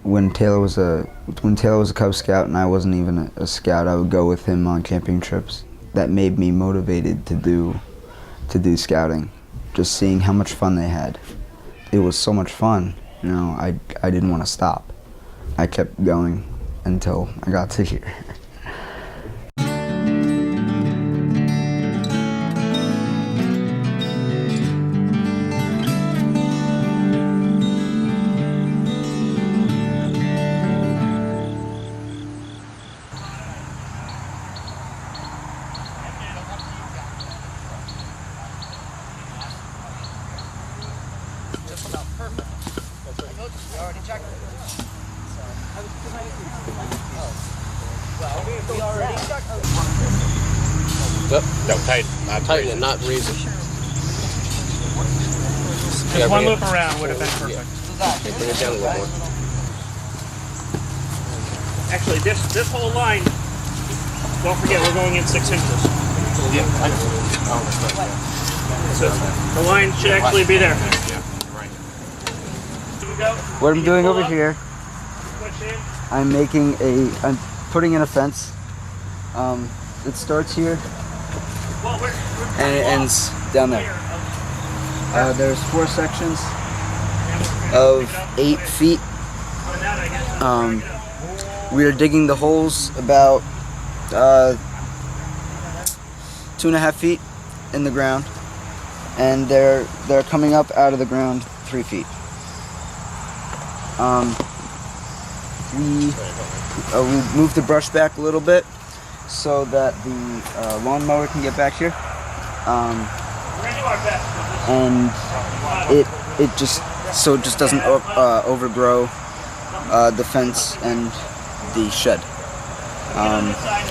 When Taylor was a Cub Scout and I wasn't even a scout, I would go with him on camping trips. That made me motivated to do scouting. Just seeing how much fun they had. It was so much fun, you know, I didn't want to stop. I kept going until I got to here. No, tighten it, not raise it. Just one loop around would have been perfect. Okay, bring it down a little more. Actually, this whole line, don't forget we're going in 6 inches. Yeah. So the line should actually be there. What I'm doing over here, I'm putting in a fence. It starts here and it ends down there. There's 4 sections of 8 feet. We are digging the holes about 2.5 feet in the ground, and they're coming up out of the ground 3 feet. We moved the brush back a little bit so that the lawnmower can get back here, and it just doesn't overgrow the fence and the shed.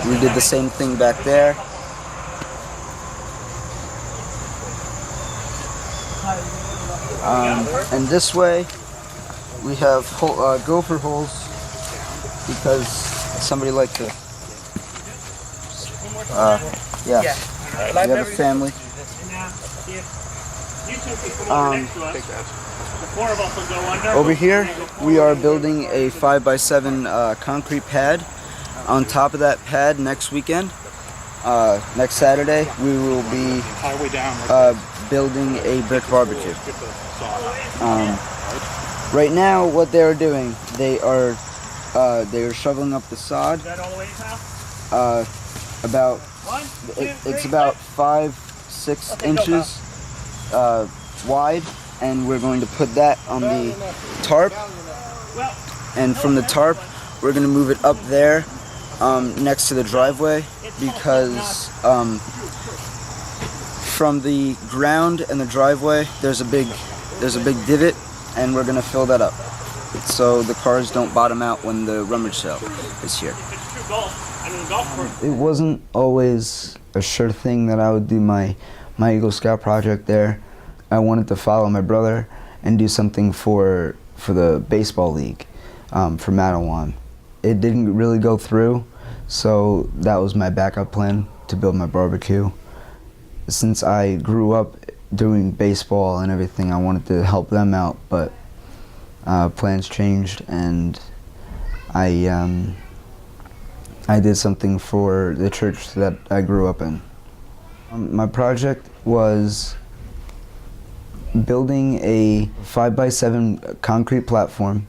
We did the same thing back there. And this way we have gopher holes because somebody liked to. We have a family. Over here, we are building a 5x7 concrete pad. On top of that pad, next weekend, next Saturday, we will be building a brick barbecue. Right now, what they are doing, they are shoveling up the sod. It's about 5-6 inches wide, and we're going to put that on the tarp. And from the tarp, we're going to move it up there next to the driveway, because from the ground and the driveway, there's a big divot, and we're going to fill that up so the cars don't bottom out when the rummage sale is here. It wasn't always a sure thing that I would do my Eagle Scout project there. I wanted to follow my brother and do something for the baseball league for Madawan. It didn't really go through, so that was my backup plan, to build my barbecue. Since I grew up doing baseball and everything, I wanted to help them out, but plans changed, and I did something for the church that I grew up in. My project was building a 5x7 concrete platform.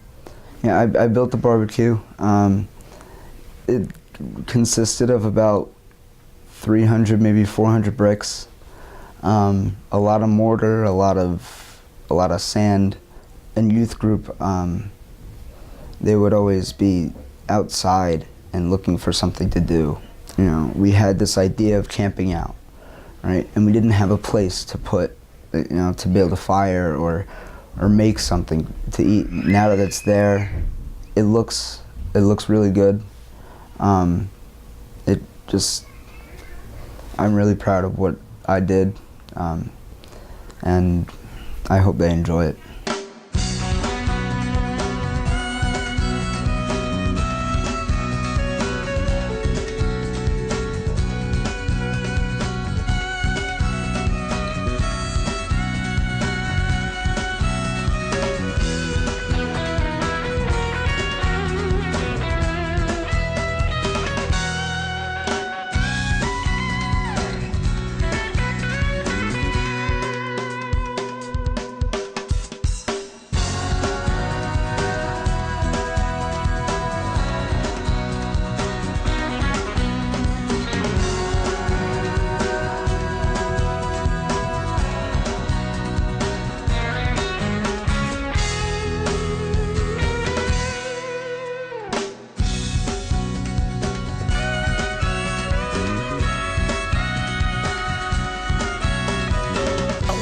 Yeah, I built the barbecue. It consisted of about 300, maybe 400 bricks, a lot of mortar, a lot of sand. In youth group, they would always be outside and looking for something to do. You know, we had this idea of camping out, right? And we didn't have a place to put, to build a fire or make something to eat. Now that it's there, it looks really good. I'm really proud of what I did, and I hope they enjoy it.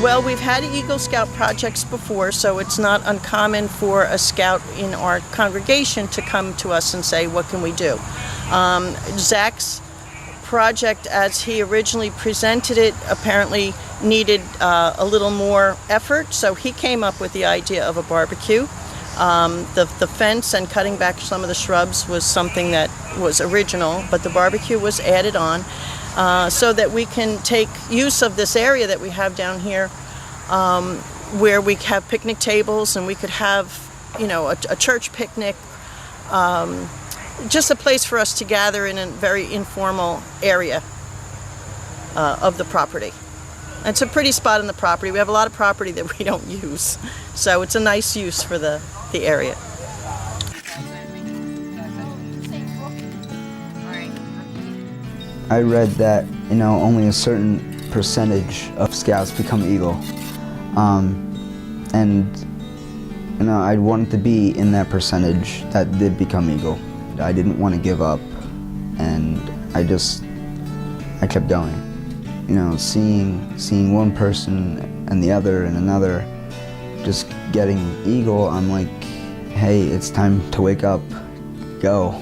Well, we've had Eagle Scout projects before, so it's not uncommon for a scout in our congregation to come to us and say, what can we do? Zach's project, as he originally presented it, apparently needed a little more effort, so he came up with the idea of a barbecue. The fence and cutting back some of the shrubs was something that was original, but the barbecue was added on so that we can take use of this area that we have down here where we have picnic tables and we could have, you know, a church picnic, just a place for us to gather in a very informal area of the property. It's a pretty spot on the property. We have a lot of property that we don't use, so it's a nice use for the area. I read that, you know, only a certain percentage of scouts become Eagle, and you know, I wanted to be in that percentage that did become Eagle. I didn't want to give up, and I kept going. You know, seeing one person and the other and another just getting Eagle, I'm like, hey, it's time to wake up, go.